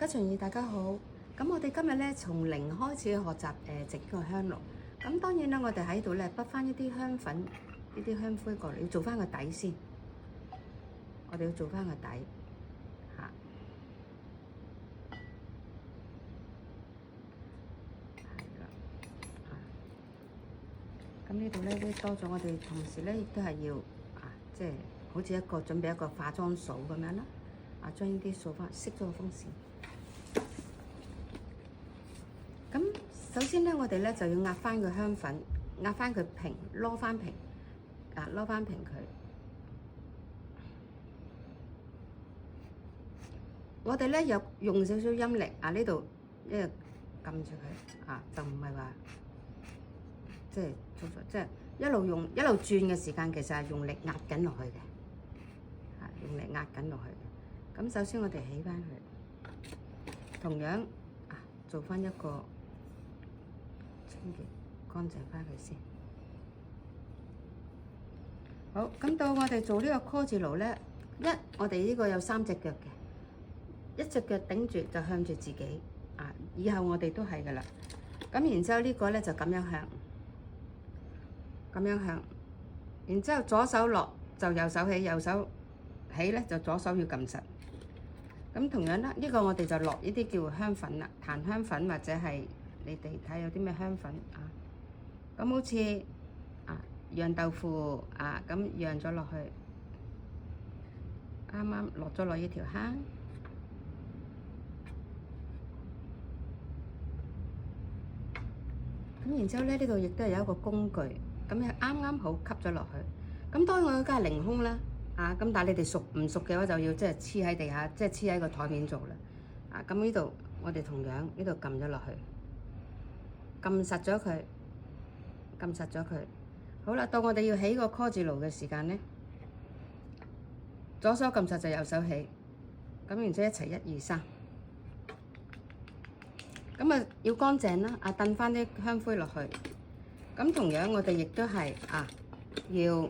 吉祥兒大家好，咁我哋今日咧從零開始學習整個香爐。咁當然啦，我哋喺度咧筆翻一啲香粉、呢啲香灰過嚟，要做翻個底先。我哋要做翻個底嚇，係啦嚇。咁呢度咧多咗，我哋同時咧亦都係要即係好似準備一個化妝掃咁樣啦。將呢啲掃翻，熄咗個風扇。咁首先咧，我哋咧就要壓翻個香粉，壓翻佢平，攞翻平，攞翻平佢。我哋咧又用少少陰力呢度一路撳住佢就唔係話即係一路用一路轉嘅時間，其實係用力壓緊落去嘅，用力壓緊落去嘅。咁首先我哋起翻佢，同樣做翻一個。清潔乾淨翻佢先。好，咁到我哋做呢個 call 字爐咧，我哋呢個有3隻腳嘅，一隻腳頂住就向住自己以後我哋都係噶啦。咁然之後呢個咧就咁樣向，然之後左手落就右手起，右手起咧就左手要撳實。咁同樣啦，呢個我哋就落呢啲叫香粉啦，檀香粉或者係。你哋睇有啲咩香粉咁好似釀豆腐咁釀咗落去，啱啱落咗落呢條坑，咁然之後咧呢度亦都係有一個工具，咁又啱啱好吸咗落去。咁當然我梗係凌空啦，咁但係你哋熟唔熟嘅話就要即係黐喺地下，即係黐喺個台面做啦。咁呢度我哋同樣呢度撳咗落去。撳實咗佢，好啦，到我哋要起個 call 字爐嘅時間咧，左手撳實就右手起，咁然之後一齊1、2、3，咁要乾淨啦，燉翻啲香灰落去，咁同樣我哋亦都係要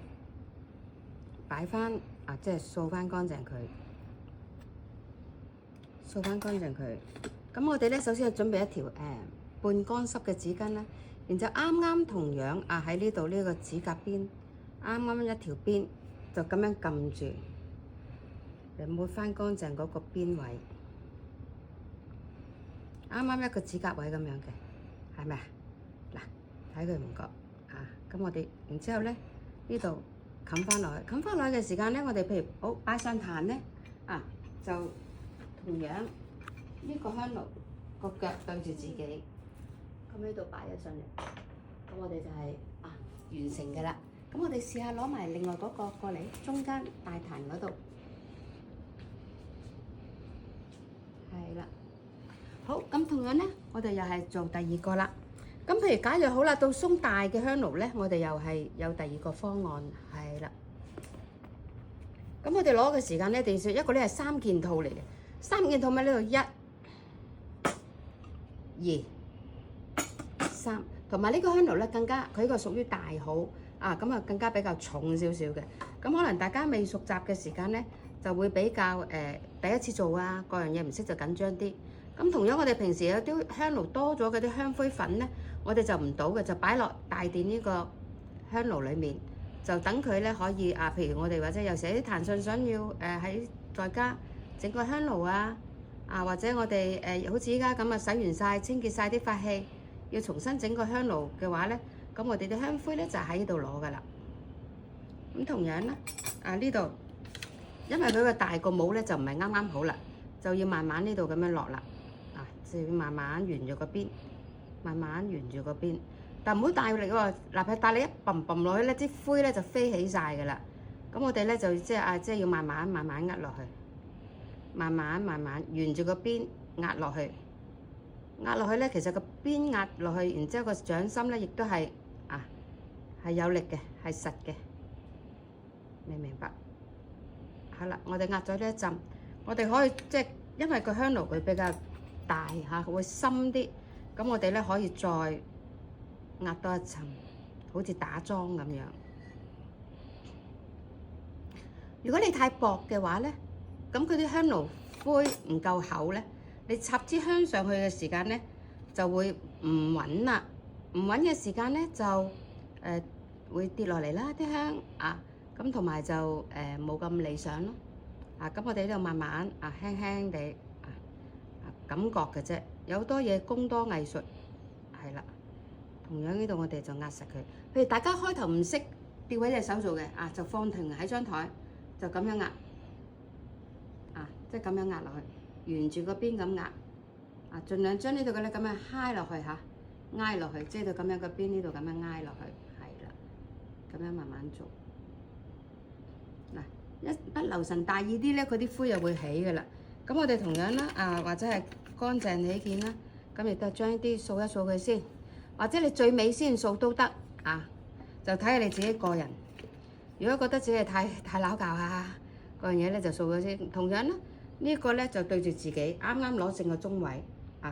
擺翻即係掃翻乾淨佢，咁我哋咧首先要準備一條半乾濕嘅紙巾啦，然之後啱啱同樣喺呢度呢個指甲邊，啱啱一條邊就咁樣撳住，嚟抹翻乾淨嗰個邊位，啱啱一個指甲位咁樣嘅，係咪嗱，睇佢唔覺咁我哋然之後咧呢度冚翻落去，嘅時間咧，我哋譬如好擺上壇咧就同樣呢個香爐個腳對住自己。咁呢度擺咗上嚟，咁我哋就係完成嘅啦。咁我哋試下攞埋另外嗰個過嚟，中間大壇嗰度，係啦。好，咁同樣咧，我哋又係做第二個啦。咁譬如假如好啦，到鬆大嘅香爐咧，我哋又係有第二個方案，係啦。咁我哋攞嘅時間咧，定算一個咧係3件套嚟嘅，3件套喺呢度1、2、3，同埋呢個香爐咧更加，佢呢個屬於大號咁更加比較重少少嘅。咁可能大家未熟習嘅時間咧，就會比較第一次做各樣嘢唔識就緊張啲。咁同樣我哋平時有啲香爐多咗嗰啲香灰粉咧，我哋就唔倒嘅，就擺落大電呢個香爐裡面，就等佢咧可以譬如我哋或者有時啲彈性想要在家整個香爐或者我哋好似依家咁洗完晒清潔晒啲法器。要重新整個香爐嘅話咧，咁我哋啲香灰咧就喺呢度攞噶啦。咁同樣啦，呢度因為佢個大個帽咧就唔係啱啱好啦，就要慢慢呢度咁樣落啦。就要慢慢沿住個邊，但唔好大力喎。嗱，大力一揼揼落去咧，啲灰咧就飛起晒噶啦。咁我哋咧就即係要慢慢壓落去，慢慢沿住個邊壓落去。壓落去咧，其實個邊壓落去，然之後個掌心咧亦都係係有力嘅，係實嘅，明白？好啦，我哋壓咗呢一陣，我哋可以即係因為個香爐佢比較大會深啲，咁我哋咧可以再壓多一層，好似打樁咁樣。如果你太薄嘅話咧，咁佢啲香爐灰唔夠厚咧。你插支香上去嘅時間咧就會唔穩啦，唔穩嘅時間咧就會跌落嚟啦啲香啊，咁同埋就冇咁理想咯。啊，咁我哋呢度慢慢輕輕地感覺嘅啫，有好多嘢工多藝術，係啦。同樣呢度我哋就壓實佢。譬如大家開頭唔識吊起隻手做嘅就放停喺張台，就咁樣壓即係咁樣壓落去，沿住個邊咁壓盡量將呢度嘅咧咁樣揩落去挨落去，即係到咁樣個邊呢度咁樣挨落去，係啦，咁樣慢慢做。嗱，一不留神大意啲咧，佢啲灰又會起嘅啦。咁我哋同樣啦或者係乾淨起見啦，咁亦都係將呢啲掃一掃佢先。或者你最尾先掃都得就睇下你自己個人。如果覺得自己太撈教嗰樣嘢咧，就掃咗先。同樣啦，呢個咧就對住自己，啱啱攞正個中位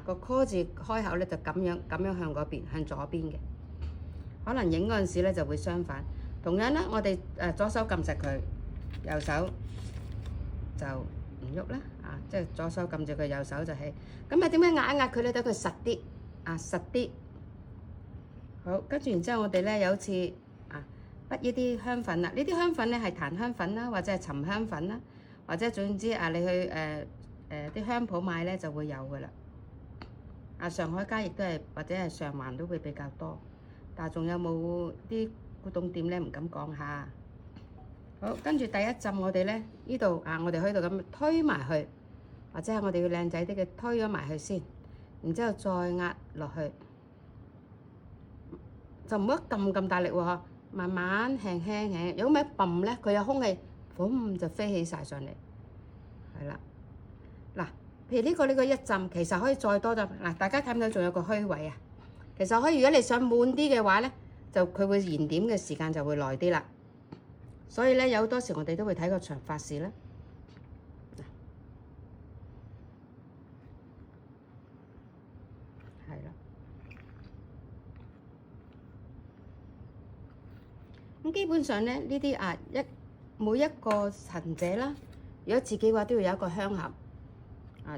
個 call 字開口咧就咁樣向嗰邊，向左邊嘅。可能影嗰陣時咧就會相反。同樣啦，我哋左手撳實佢，右手就唔喐啦即係左手撳住佢，右手就起。咁點樣壓一壓佢咧？等佢實啲實啲。好，跟住然之後我哋咧有次筆呢啲香粉啦，呢啲香粉咧係檀香粉啦，或者係沉香粉啦，或者總之你去啲香鋪買咧就會有噶啦。上海街亦都係，或者係上環都會比較多，但係仲有冇啲古董店咧唔敢講下。好，跟住第一浸我哋咧呢度我哋喺度咁推埋去，或者係我哋要靚仔啲嘅推咗埋去先，然之後再壓落去。就唔好撳咁大力喎，慢慢輕輕。如果咪泵咧，佢有空氣，嘣就飛起晒上嚟，係啦。嗱，譬如呢個一浸，其實可以再多浸。嗱，大家睇唔到仲有個虛位其實可以，如果你想滿啲嘅話咧，就佢會燃點嘅時間就會耐啲啦。所以咧，有好多時我哋都會睇個長發士啦。咁基本上咧，呢啲每一個行者啦，如果自己嘅話都要有一個香盒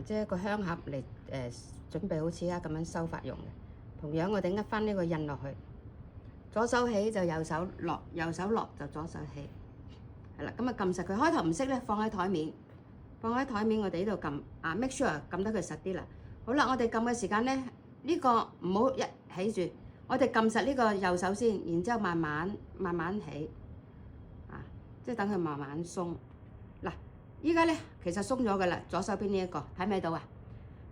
即係一個香盒嚟準備好似咁樣收發用嘅。同樣我哋呃翻呢個印落去，左手起就右手落，右手落就左手起，係啦。咁撳實佢，開頭唔識咧，放喺台面，我哋呢度撳make sure 撳得佢實啲啦。好啦，我哋撳嘅時間咧，呢個唔好一起住。我哋撳實呢個右手先，然之後慢慢起，即係等佢慢慢鬆。嗱，依家咧其實鬆咗噶啦，左手邊呢一個睇唔睇到啊？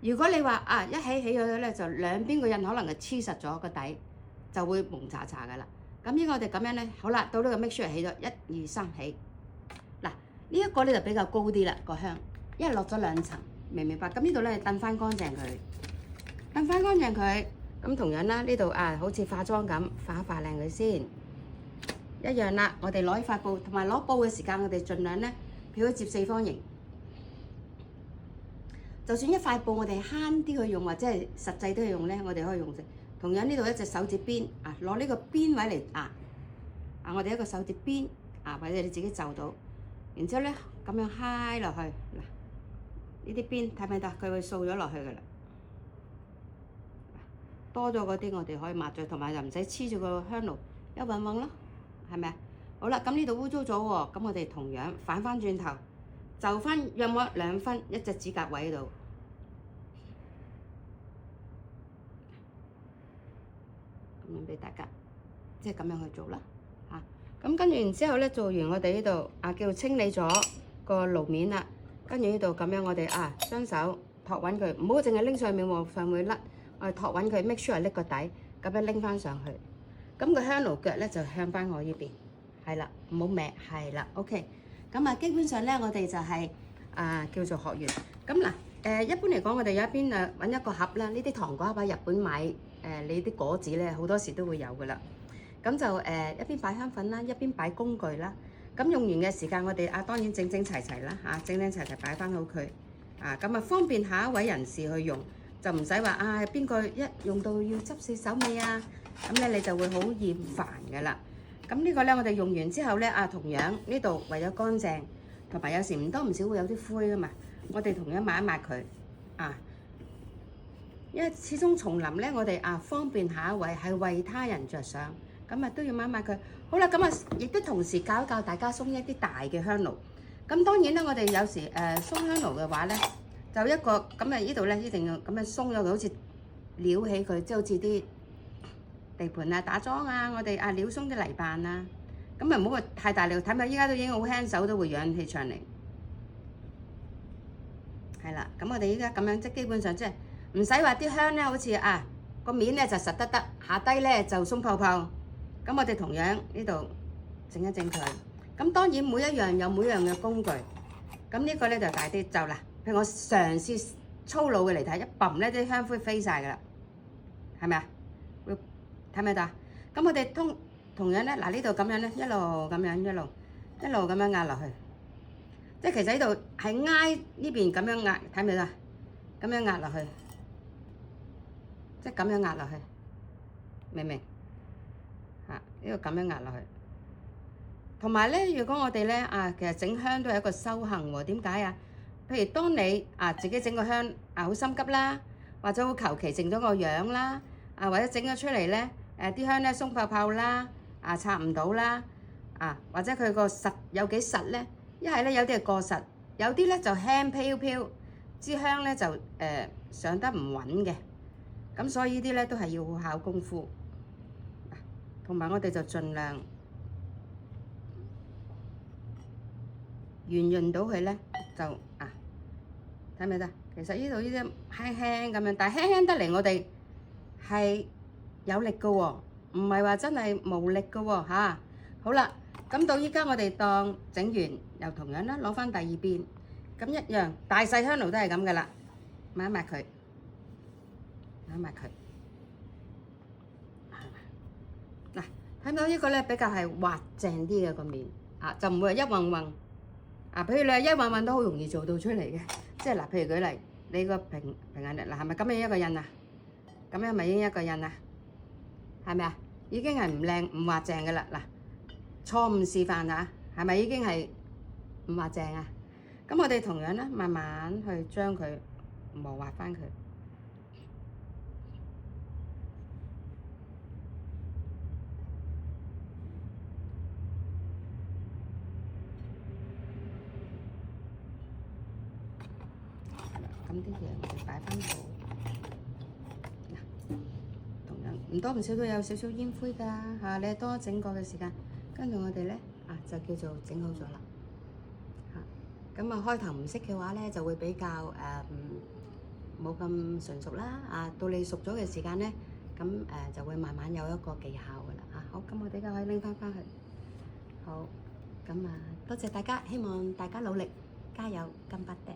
如果你話一起咗咧，就兩邊個印可能係黐實咗個底，就會蒙查查噶啦。咁依家我哋咁樣咧，好啦，到呢個 make sure 起咗1、2、3起。嗱，呢一個咧就比較高啲啦個香，因為落咗2層，明唔明白？咁呢度咧燉翻乾淨佢，咁同樣啦，呢度好似化妝咁，化靚佢先，一樣啦。我哋攞起塊布，同埋攞布嘅時間，我哋盡量咧，譬如接4方形。就算一塊布，我哋慳啲去用，或者係實際都去用咧，我哋可以用成。同樣呢度一隻手指邊，攞呢個邊位嚟我哋一個手指邊，或者你自己就到，然之後咧咁樣揩落去，嗱，呢啲邊睇唔睇到？佢會掃咗落去噶啦。多咗嗰啲我哋可以抹咗，同埋就唔使黐住個香爐一揾揾咯，係咪啊？好啦，咁呢度污糟咗喎，咁我哋同樣反翻轉頭，就翻約莫2分一隻指甲位度，咁樣俾大家，即係咁樣去做啦咁跟住然之後咧，做完我哋呢度叫清理咗個爐面啦，跟住呢度咁樣我哋雙手托穩佢，唔好淨係拎上面喎，上會甩。我哋托穩佢 ，make sure 拎個底，咁樣拎翻上去。咁個香爐腳咧就向翻我呢邊，係啦，唔好歪，係啦 ，OK。咁基本上咧，我哋就係叫做學完。咁嗱，一般嚟講，我哋有一邊揾一個盒啦，呢啲糖果盒喺日本買你啲果子咧，好多時都會有噶啦。咁就一邊擺香粉啦，一邊擺工具啦。咁用完嘅時間，我哋當然整整齊齊啦，整整齊齊擺翻好佢。咁方便下一位人士去用。就唔使話邊個一用到要執死手尾咁咧你就會好厭煩㗎啦。咁呢個咧我哋用完之後咧同樣呢度為咗乾淨，同埋有時唔多唔少會有啲灰㗎嘛，我哋同樣抹一抹佢因為始終叢林咧，我哋方便下一位係為他人着想，咁都要抹抹佢。好啦，咁亦都同時教一教大家鬆一啲大嘅香爐。咁當然啦，我哋有時鬆香爐嘅話咧，就一個咁呢度咧一定要咁樣鬆咗佢，好似撩起佢，即係好似啲地盤打樁我哋撩鬆啲泥板咁唔好話太大力，睇下依家都已經好輕手都會揚起上嚟。係啦，咁我哋依家咁樣即基本上即係唔使話啲香咧，好似個面咧就實得，下低咧就鬆泡泡。咁我哋同樣呢度整一整佢。咁當然每一樣有每樣嘅工具。咁呢個咧就大啲就啦。譬如我嘗試粗魯嘅嚟睇，一揼咧啲香灰飛晒㗎啦，係咪啊？會睇唔睇到？咁我哋同樣咧，呢度咁樣咧，一路咁樣一路咁樣壓落去。即係其實呢度係挨呢邊咁樣壓，睇唔睇到？咁樣壓落去，即係咁樣壓落去，明唔明？呢個咁樣壓落去。同埋咧，如果我哋咧其實整香都係一個修行喎。點解啊？譬如當你自己整個香好心急啦，或者好求其整咗個樣啦，或者整咗出嚟咧啲香咧鬆泡泡啦，拆唔到啦，或者佢個實有幾實咧？一係咧有啲係過實，有啲咧就輕飄飄，支香咧就上得唔穩嘅。咁所以呢啲咧都係要好考功夫。同埋我哋就盡量圓潤到佢咧，就睇唔睇得？其實呢度呢啲輕輕咁樣，但係輕輕得嚟，我哋係有力嘅喎，唔係話真係無力嘅喎嚇。好啦，咁到依家我哋當整完，又同樣啦，攞翻第二邊，咁一樣大細香爐都係咁嘅啦，抹一抹佢，抹一抹佢。嗱，睇到呢個咧比較係滑淨啲嘅個面，就唔會係一橫橫。譬如你係一橫橫都好容易做到出嚟嘅，即係譬如舉例，你個平眼力係咪咁樣一個印啊？咁樣咪已經一個印啊？係咪啊？已經係唔靚唔滑淨嘅啦。嗱，錯誤示範係咪已經係唔滑淨啊？咁我哋同樣咧，慢慢去將佢磨滑翻佢。咁啲嘢我哋擺翻好，同樣唔多唔少都有少少煙灰㗎你多整個嘅時間，跟住我哋咧就叫做整好咗啦咁開頭唔識嘅話咧，就會比較冇咁純熟啦到你熟咗嘅時間咧，咁就會慢慢有一個技巧㗎啦好，咁我哋而家可以拎翻去，好，咁多謝大家，希望大家努力加油，金巴爹。